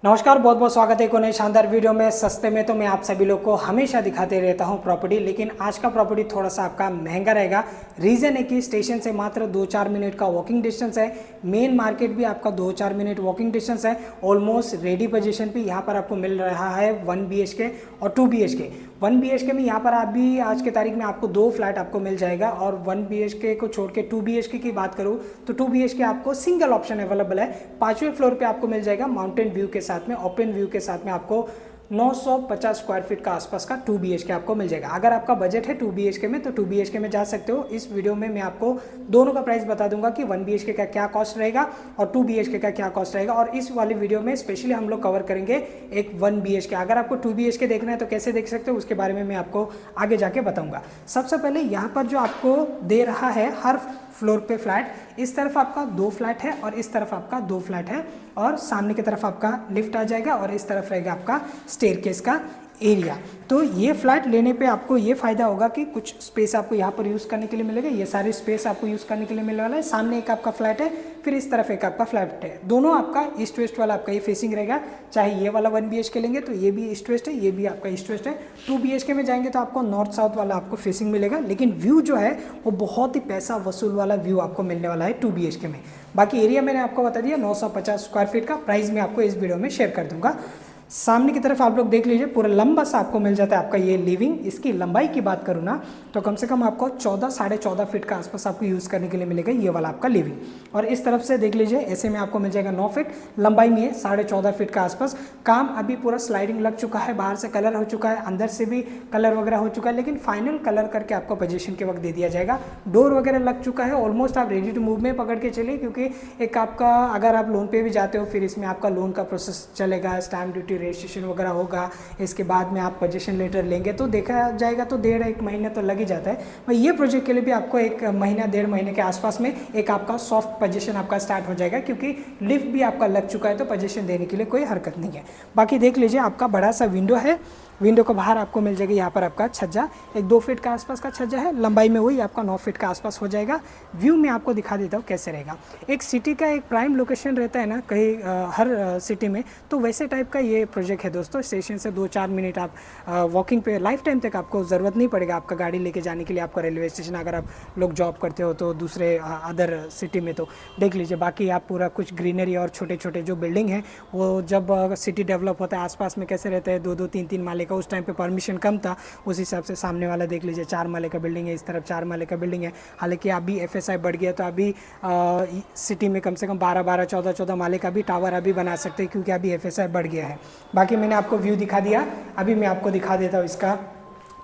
नमस्कार, बहुत बहुत स्वागत है एक और नई शानदार वीडियो में। सस्ते में तो मैं आप सभी लोग को हमेशा दिखाते रहता हूं प्रॉपर्टी, लेकिन आज का प्रॉपर्टी थोड़ा सा आपका महंगा रहेगा। रीज़न है कि स्टेशन से मात्र 2-4 मिनट का वॉकिंग डिस्टेंस है, मेन मार्केट भी आपका 2-4 मिनट वॉकिंग डिस्टेंस है, ऑलमोस्ट रेडी पोजीशन पे यहाँ पर आपको मिल रहा है 1 BHK और 2 BHK। 1 BHK में यहाँ पर अभी आज के तारीख में आपको 2 फ्लैट आपको मिल जाएगा, और 1 BHK को छोड़ के 2 BHK की बात करूँ तो 2 BHK आपको सिंगल ऑप्शन अवेलेबल है। 5वें फ्लोर पे आपको मिल जाएगा माउंटेन व्यू के साथ में, ओपन व्यू के साथ में आपको 950 स्क्वायर फीट का आसपास का 2 BHK आपको मिल जाएगा। अगर आपका बजट है 2 BHK में तो 2 BHK में जा सकते हो। इस वीडियो में मैं आपको दोनों का प्राइस बता दूंगा कि 1 BHK का क्या कॉस्ट रहेगा और 2 BHK का क्या कॉस्ट रहेगा, और इस वाली वीडियो में स्पेशली हम लोग कवर करेंगे एक 1 BHK। अगर आपको 2 BHK देखना है तो कैसे देख सकते हो उसके बारे में मैं आपको आगे जाके बताऊंगा। सबसे पहले यहाँ पर जो आपको दे रहा है हर फ्लोर पे फ्लैट, इस तरफ आपका 2 फ्लैट है और इस तरफ आपका 2 फ्लैट है, और सामने की तरफ आपका लिफ्ट आ जाएगा और इस तरफ रहेगा आपका स्टेयरकेस का एरिया। तो ये फ्लैट लेने पे आपको ये फ़ायदा होगा कि कुछ स्पेस आपको यहाँ पर यूज़ करने के लिए मिलेगा, ये सारी स्पेस आपको यूज़ करने के लिए मिलने वाला है। सामने एक आपका फ्लैट है, फिर इस तरफ एक आपका फ्लैट है, दोनों आपका ईस्ट वेस्ट वाला आपका ये फेसिंग रहेगा। चाहे ये वाला 1 BHK लेंगे तो ये भी ईस्ट वेस्ट है, ये भी आपका ईस्ट वेस्ट है। 2 BHK में जाएंगे तो आपको नॉर्थ साउथ वाला आपको फेसिंग मिलेगा, लेकिन व्यू जो है वो बहुत ही पैसा वसूल वाला व्यू आपको मिलने वाला है 2 BHK में। बाकी एरिया मैंने आपको बता दिया, 950 स्क्वायर फीट का प्राइस मैं आपको इस वीडियो में शेयर कर दूंगा। सामने की तरफ आप लोग देख लीजिए, पूरा लंबा सा आपको मिल जाता है आपका ये लिविंग। इसकी लंबाई की बात करूँ ना तो कम से कम आपको 14-14.5 फीट का आसपास आपको यूज़ करने के लिए मिलेगा ये वाला आपका लिविंग। और इस तरफ से देख लीजिए, ऐसे में आपको मिल जाएगा 9 फीट लंबाई में है, 14.5 फीट का आसपास। काम अभी पूरा स्लाइडिंग लग चुका है, बाहर से कलर हो चुका है, अंदर से भी कलर वगैरह हो चुका है, लेकिन फाइनल कलर करके आपको पोजीशन के वक्त दे दिया जाएगा। डोर वगैरह लग चुका है, ऑलमोस्ट आप रेडी टू मूव में पकड़ के चलिए, क्योंकि एक आपका अगर आप लोन पे भी जाते हो फिर इसमें आपका लोन का प्रोसेस चलेगा, स्टैम्प ड्यूटी रजिस्ट्रेशन वगैरह होगा। इसके बाद में आप पोजीशन लेटर लेंगे तो देखा जाएगा तो 1.5 महीने तो लग ही जाता है। भाई ये प्रोजेक्ट के लिए भी आपको 1 महीना 1.5 महीने के आसपास में एक आपका सॉफ्ट पोजीशन आपका स्टार्ट हो जाएगा, क्योंकि लिफ्ट भी आपका लग चुका है तो पोजीशन देने के लिए कोई हरकत नहीं है। बाकी देख लीजिए, आपका बड़ा सा विंडो है, विंडो को बाहर आपको मिल जाएगी यहाँ पर आपका छज्जा, एक 2 फीट का आसपास का छज्जा है, लंबाई में वही आपका 9 फीट का आसपास हो जाएगा। व्यू में आपको दिखा देता हूँ कैसे रहेगा। एक सिटी का एक प्राइम लोकेशन रहता है ना कहीं हर सिटी में, तो वैसे टाइप का ये प्रोजेक्ट है दोस्तों। स्टेशन से 2-4 मिनट आप वॉकिंग पे लाइफ टाइम तक आपको ज़रूरत नहीं पड़ेगा आपका गाड़ी लेके जाने के लिए, आपका रेलवे स्टेशन अगर आप लोग जॉब करते हो तो दूसरे अदर सिटी में। तो देख लीजिए, बाकी आप पूरा कुछ ग्रीनरी और छोटे छोटे जो बिल्डिंग है वो जब सिटी डेवलप होता है आसपास में कैसे रहता है, 2-2 3-3 माले का, उस टाइम पे परमिशन कम था, उस हिसाब से सामने वाला देख लीजिए 4 माले का बिल्डिंग है, इस तरफ 4 माले का बिल्डिंग है। हालांकि अभी FSI बढ़ गया तो अभी सिटी में कम से कम 12-12 14-14 माले का भी टावर अभी बना सकते हैं, क्योंकि अभी FSI बढ़ गया है। बाकी मैंने आपको व्यू दिखा दिया, अभी मैं आपको दिखा देता हूँ इसका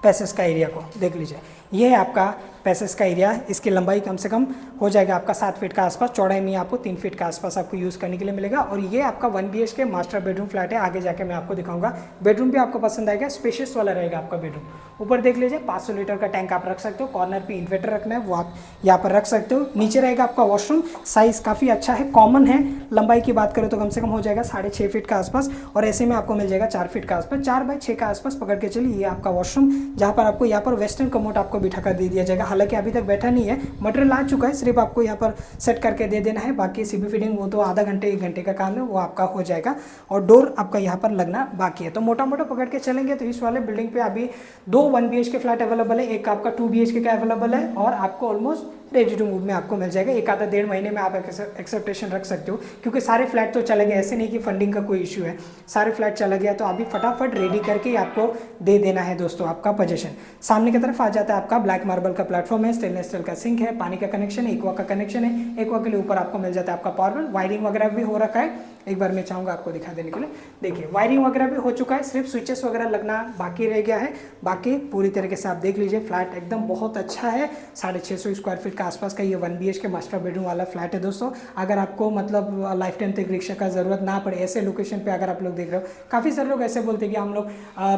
पैसेज का एरिया को। देख लीजिए, ये है आपका पैसेज का एरिया। इसकी लंबाई कम से कम हो जाएगा आपका 7 फीट का आसपास, चौड़ाई में आपको 3 फीट का आसपास आपको यूज़ करने के लिए मिलेगा। और ये आपका 1 BHK मास्टर बेडरूम फ्लैट है, आगे जाके मैं आपको दिखाऊंगा। बेडरूम भी आपको पसंद आएगा, स्पेशियस वाला रहेगा आपका बेडरूम। ऊपर देख लीजिए, 500 लीटर का टैंक आप रख सकते हो, कॉर्नर पे इन्वर्टर रखना है वो आप यहाँ पर रख सकते हो। नीचे रहेगा आपका वॉशरूम, साइज़ काफ़ी अच्छा है, कॉमन है। लंबाई की बात करें तो कम से कम हो जाएगा 6.5 फीट का आसपास, और ऐसे में आपको मिल जाएगा 4 फीट का आसपास, 4/6 का आसपास पकड़ के चलिए। ये आपका वॉशरूम, जहाँ पर आपको यहाँ पर वेस्टर्न कमोड आपको बिठा कर दे दिया जाएगा। हालांकि अभी तक बैठा नहीं है, मटेरियल आ चुका है, सिर्फ आपको यहाँ पर सेट करके दे देना है। बाकी सीबी फीडिंग वो तो आधा घंटे 1 घंटे का काम है, वो आपका हो जाएगा। और डोर आपका यहाँ पर लगना बाकी है। तो मोटा मोटा पकड़ के चलेंगे तो इस वाले बिल्डिंग पे अभी 2 1 BHK फ्लैट अवेलेबल है, एक आपका 2 BHK का अवेलेबल है, और आपको ऑलमोस्ट रेडी टू मूव में आपको मिल जाएगा। एक आधा 1.5 महीने में आप एक्सेप्टेशन रख सकते हो, क्योंकि सारे फ्लैट तो चले गए, ऐसे नहीं कि फंडिंग का कोई इशू है, सारे फ्लैट चला गया तो अभी फटाफट रेडी करके आपको दे देना है दोस्तों आपका पोजीशन। सामने की तरफ आ जाता है आपका ब्लैक मार्बल का प्लेटफॉर्म है, स्टेनलेस स्टील का सिंक है, पानी का कनेक्शन है, एक्वा का कनेक्शन है। एक्वा के लिए ऊपर आपको मिल जाता है आपका पावर बिल, वायरिंग वगैरह भी हो रखा है। एक बार मैं चाहूँगा आपको दिखा देने के लिए। देखिए, वायरिंग वगैरह भी हो चुका है, सिर्फ स्विचेस वगैरह लगना बाकी रह गया है। बाकी पूरी तरीके से आप देख लीजिए, फ्लैट एकदम बहुत अच्छा है। 650 स्क्वायर फीट का आसपास का ये 1 BHK मास्टर बेडरूम वाला फ्लैट है दोस्तों। अगर आपको मतलब लाइफ टाइम तक रिक्शा का ज़रूरत ना पड़े, ऐसे लोकेशन पे अगर आप लोग देख रहे हो, काफ़ी सारे लोग ऐसे बोलते हैं कि हम लोग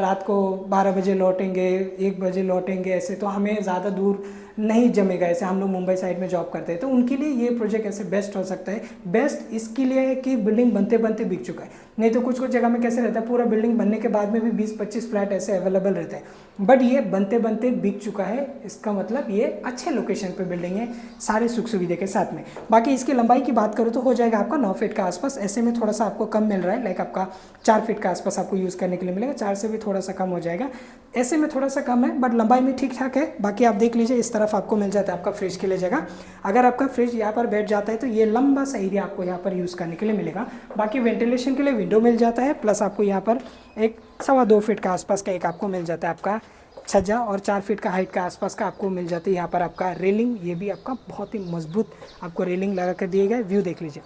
रात को 12 बजे लौटेंगे, 1 बजे लौटेंगे, ऐसे तो हमें ज़्यादा दूर नहीं जमेगा, ऐसे हम लोग मुंबई साइड में जॉब करते हैं, तो उनके लिए ये प्रोजेक्ट ऐसे बेस्ट हो सकता है। बेस्ट इसके लिए है कि बिल्डिंग बनते बनते बिक चुका है, नहीं तो कुछ कुछ जगह में कैसे रहता है पूरा बिल्डिंग बनने के बाद में भी 20-25 फ्लैट ऐसे अवेलेबल रहते हैं, बट ये बनते बनते बिक चुका है। इसका मतलब ये अच्छे लोकेशन पे बिल्डिंग है, सारे सुख सुविधा के साथ में। बाकी इसकी लंबाई की बात करूँ तो हो जाएगा आपका 9 फीट का आसपास, ऐसे में थोड़ा सा आपको कम मिल रहा है, लाइक आपका 4 फीट का आसपास आपको यूज़ करने के लिए मिलेगा, 4 से भी थोड़ा सा कम हो जाएगा, ऐसे में थोड़ा सा कम है, बट लंबाई में ठीक ठाक है। बाकी आप देख लीजिए इस तरफ आपको मिल जाता है आपका फ्रिज के लिए जगह, अगर आपका फ्रिज यहाँ पर बैठ जाता है तो ये लंबा सा एरिया आपको यहाँ पर यूज़ करने के लिए मिलेगा। बाकी वेंटिलेशन के लिए विंडो मिल जाता है, प्लस आपको यहाँ पर एक 2.25 फीट का आसपास का एक आपको मिल जाता है आपका छज्जा, और 4 फीट का हाइट का आसपास का आपको मिल जाती है यहाँ पर आपका रेलिंग, ये भी आपका बहुत ही मजबूत आपको रेलिंग लगा कर दिए गए। व्यू देख लीजिए,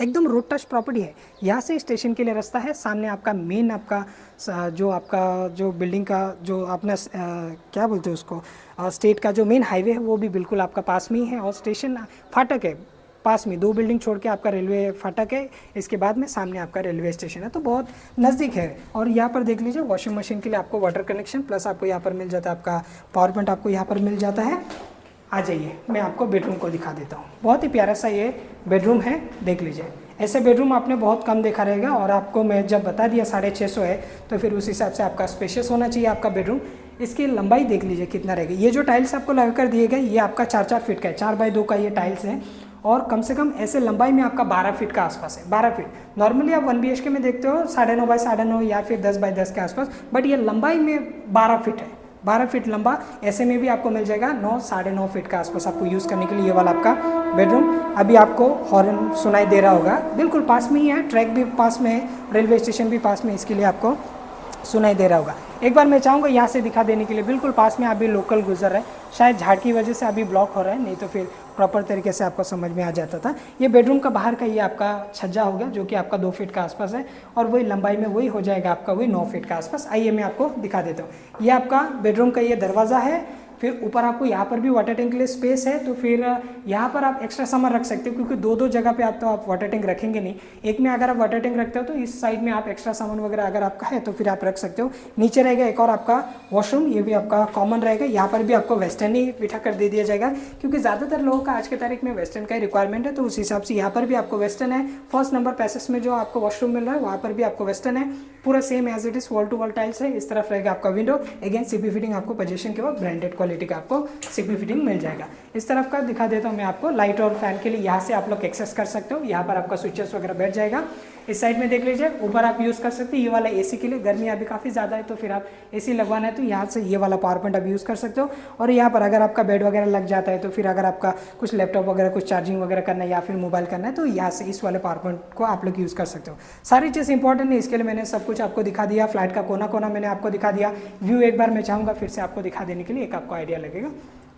एकदम रोड टच प्रॉपर्टी है, यहाँ से स्टेशन के लिए रास्ता है, सामने आपका मेन आपका जो बिल्डिंग का जो अपना क्या बोलते हैं उसको स्टेट का जो मेन हाईवे है वो भी बिल्कुल आपका पास में ही है, और स्टेशन फाटक है पास में, 2 बिल्डिंग छोड़ के आपका रेलवे फाटक है, इसके बाद में सामने आपका रेलवे स्टेशन है, तो बहुत नज़दीक है। और यहाँ पर देख लीजिए वॉशिंग मशीन के लिए आपको वाटर कनेक्शन, प्लस आपको यहाँ पर मिल जाता है आपका पावर पॉइंट आपको यहाँ पर मिल जाता है। आ जाइए मैं आपको बेडरूम को दिखा देता हूँ, बहुत ही प्यारा सा ये बेडरूम है, देख लीजिए। ऐसे बेडरूम आपने बहुत कम देखा रहेगा, और आपको मैं जब बता दिया 650 है तो फिर उस हिसाब से आपका स्पेशियस होना चाहिए आपका बेडरूम। इसकी लंबाई देख लीजिए कितना रहेगा, ये जो टाइल्स आपको लगा कर दिए गए ये आपका 4-4 फीट का है, 4x2 का ये टाइल्स है, और कम से कम ऐसे लंबाई में आपका 12 फीट का आसपास है, 12 फीट। नॉर्मली आप 1 BHK में देखते हो 9.5x9 या फिर 10x10 के आसपास, बट ये लंबाई में 12 फीट है, 12 फीट लंबा। ऐसे में भी आपको मिल जाएगा 9-9.5 फीट का आसपास आपको यूज़ करने के लिए ये वाला आपका बेडरूम। अभी आपको हॉर्न सुनाई दे रहा होगा, बिल्कुल पास में ही है, ट्रैक भी पास में है, रेलवे स्टेशन भी पास में, इसके लिए आपको सुनाई दे रहा होगा। एक बार मैं चाहूँगा यहाँ से दिखा देने के लिए, बिल्कुल पास में अभी लोकल गुजर रहा है, शायद झाड़ की वजह से अभी ब्लॉक हो रहा है, नहीं तो फिर प्रॉपर तरीके से आपको समझ में आ जाता था। ये बेडरूम का बाहर का ये आपका छज्जा हो गया जो कि आपका 2 फीट का आसपास है, और वही लंबाई में वही हो जाएगा आपका वही 9 फीट का आसपास। आइए मैं आपको दिखा देता हूँ, ये आपका बेडरूम का ये दरवाज़ा है, फिर ऊपर आपको यहाँ पर भी वाटर टैंक के लिए स्पेस है, तो फिर यहाँ पर आप एक्स्ट्रा सामान रख सकते हो, क्योंकि 2 जगह पे आप वाटर टैंक रखेंगे नहीं, एक में अगर आप वाटर टैंक रखते हो तो इस साइड में आप एक्स्ट्रा सामान वगैरह अगर आपका है तो फिर आप रख सकते हो। नीचे रहेगा एक और आपका वॉशरूम, ये भी आपका कॉमन रहेगा, यहाँ पर भी आपको वेस्टर्न ही बिठा कर दे दिया जाएगा, क्योंकि ज़्यादातर लोगों का आज के तारीख में वेस्टर्न का ही रिक्वायरमेंट है, तो उस हिसाब से यहाँ पर भी आपको वेस्टर्न है। फर्स्ट नंबर पैसेज में जो आपको वॉशरूम मिल रहा है वहाँ पर भी आपको वेस्टर्न है, पूरा same as it is wall to wall tiles है। इस तरफ रहेगा आपका विंडो, अगेन सीपी फिटिंग आपको पोजीशन के बाद ब्रांडेड क्वालिटी का आपको सीपी फिटिंग मिल जाएगा। इस तरफ का दिखा देता हूँ मैं आपको, लाइट और फैन के लिए यहाँ से आप लोग एक्सेस कर सकते हो, यहाँ पर आपका स्विचेस वगैरह बैठ जाएगा। इस साइड में देख लीजिए, ऊपर आप यूज़ कर सकते हो ये वाला एसी के लिए, गर्मी अभी काफ़ी ज़्यादा है तो फिर आप एसी लगवाना है तो यहाँ से ये वाला पावर पॉइंट आप यूज़ कर सकते हो। और यहाँ पर अगर आपका बेड वगैरह लग जाता है तो फिर अगर आपका कुछ लैपटॉप वगैरह कुछ चार्जिंग वगैरह करना है या फिर मोबाइल करना है तो यहाँ से इस वाले पावर पॉइंट को आप लोग यूज़ कर सकते हो। सारी चीज़ इंपॉर्टेंट है, इसके लिए मैंने सब कुछ आपको दिखा दिया, फ्लैट का कोना कोना मैंने आपको दिखा दिया। व्यू एक बार मैं चाहूँगा फिर से आपको दिखा देने के लिए, एक आपको आइडिया लगेगा।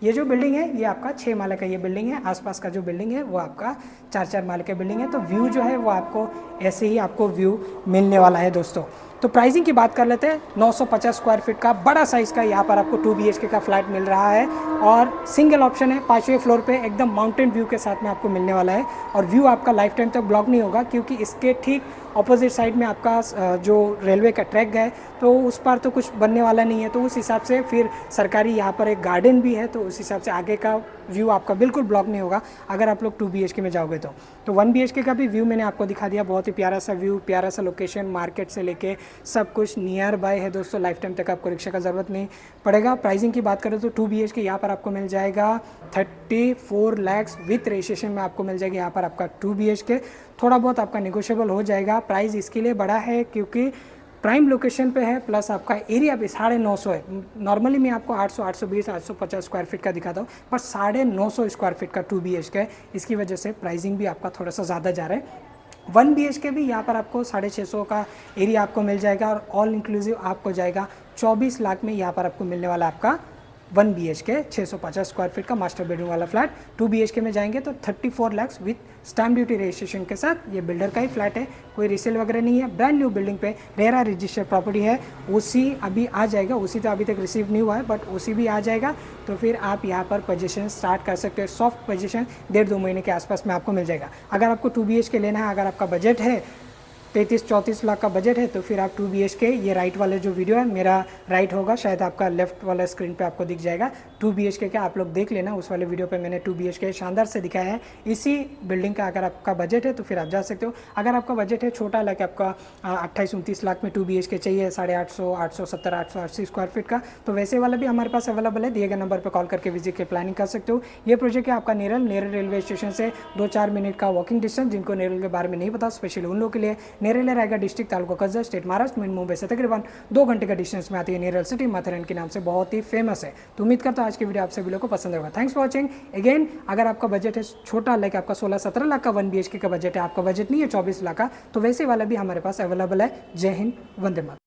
ये जो बिल्डिंग है ये आपका 6 माले का ये बिल्डिंग है, आसपास का जो बिल्डिंग है वो आपका 4-4 माले का बिल्डिंग है, तो व्यू जो है वो आपको ऐसे ही आपको व्यू मिलने वाला है दोस्तों। तो प्राइसिंग की बात कर लेते हैं, 950 स्क्वायर फीट का बड़ा साइज़ का यहाँ पर आपको 2 BHK का फ्लैट मिल रहा है, और सिंगल ऑप्शन है, 5वें फ्लोर पे एकदम माउंटेन व्यू के साथ में आपको मिलने वाला है। और व्यू आपका लाइफ टाइम तक ब्लॉक नहीं होगा, क्योंकि इसके ठीक ऑपोजिट साइड में आपका जो रेलवे का ट्रैक है तो उस पर तो कुछ बनने वाला नहीं है, तो उस हिसाब से फिर सरकारी यहाँ पर एक गार्डन भी है, तो उस हिसाब से आगे का व्यू आपका बिल्कुल ब्लॉक नहीं होगा अगर आप लोग 2 BHK में जाओगे तो 1 BHK का भी व्यू मैंने आपको दिखा दिया, बहुत ही प्यारा सा व्यू, प्यारा सा लोकेशन, मार्केट से लेके सब कुछ नियर बाय है दोस्तों, लाइफ टाइम तक आपको रिक्शा का ज़रूरत नहीं पड़ेगा। प्राइसिंग की बात करें तो 2 BHK यहाँ पर आपको मिल जाएगा 34 लाख विथ रजिस्ट्रेशन में आपको मिल जाएगी यहाँ पर आपका 2 BHK, थोड़ा बहुत आपका नेगोशिएबल हो जाएगा। प्राइस इसके लिए बड़ा है क्योंकि प्राइम लोकेशन पे है, प्लस आपका एरिया भी 950 है। नॉर्मली मैं आपको 800, 820, 850 स्क्वायर फीट का दिखाता हूँ, पर 950 स्क्वायर फीट का 2 BHK है, इसकी वजह से प्राइसिंग भी आपका थोड़ा सा ज़्यादा जा रहा है। 1 BHK भी यहाँ पर आपको 650 का एरिया आपको मिल जाएगा, और ऑल इंक्लूसिव आपको जाएगा 24 लाख में यहाँ पर आपको मिलने वाला आपका 1 BHK 650 स्क्वायर फीट का मास्टर बेडरूम वाला फ्लैट। 2 BHK में जाएंगे तो 34 lakh with stamp duty registration के साथ। ये बिल्डर का ही फ्लैट है, कोई रीसेल वगैरह नहीं है, ब्रांड न्यू बिल्डिंग पे रेरा रजिस्टर्ड प्रॉपर्टी है। ओसी अभी आ जाएगा, ओसी तो अभी तक रिसीव नहीं हुआ है, बट ओसी भी आ जाएगा तो फिर आप यहाँ पर पोजीशन स्टार्ट कर सकते हो। सॉफ्ट पोजीशन 1.5-2 महीने के आसपास में आपको मिल जाएगा। अगर आपको 2 BHK लेना है, अगर आपका बजट है 33-34 लाख का बजट है तो फिर आप 2 BHK, ये राइट वाले जो वीडियो है मेरा राइट होगा, शायद आपका लेफ्ट वाला स्क्रीन पे आपको दिख जाएगा 2 BHK का, आप लोग देख लेना। उस वाले वीडियो पे मैंने 2 BHK शानदार से दिखाया है। इसी बिल्डिंग का अगर आपका बजट है तो फिर आप जा सकते हो। अगर आपका बजट है छोटा, लाइक आपका 28-29 लाख में 2 BHK चाहिए, 850, 870, 880 स्क्वायर फीट का, तो वैसे वाला भी हमारे पास अवेलेबल है। दिए गए नंबर पर कॉल करके विजिट के प्लानिंग कर सकते हो। ये प्रोजेक्ट है आपका नेरल रेलवे स्टेशन से 2-4 मिनट का वॉकिंग डिस्टेंस। जिनको नेरल के बारे में नहीं पता, स्पेशली उन लोगों के लिए, नेरल है रायगढ़ डिस्ट्रिक्ट, तालुका कर्जत, स्टेट महाराष्ट्र में, मुंबई से तकरीबन 2 घंटे का डिस्टेंस में आती है। नेरल सिटी माथेरन के नाम से बहुत ही फेमस है। तो उम्मीद करता हूँ आज की वीडियो आप सभी लोगों को पसंद होगा। Thanks for watching. अगेन, अगर आपका बजट है छोटा, लाइक आपका 16-17 लाख का 1 BHK का बजट है, आपका बजट नहीं है 24 लाख का, तो वैसे वाला भी हमारे पास अवेलेबल है। जय हिंद, वंदे मातरम।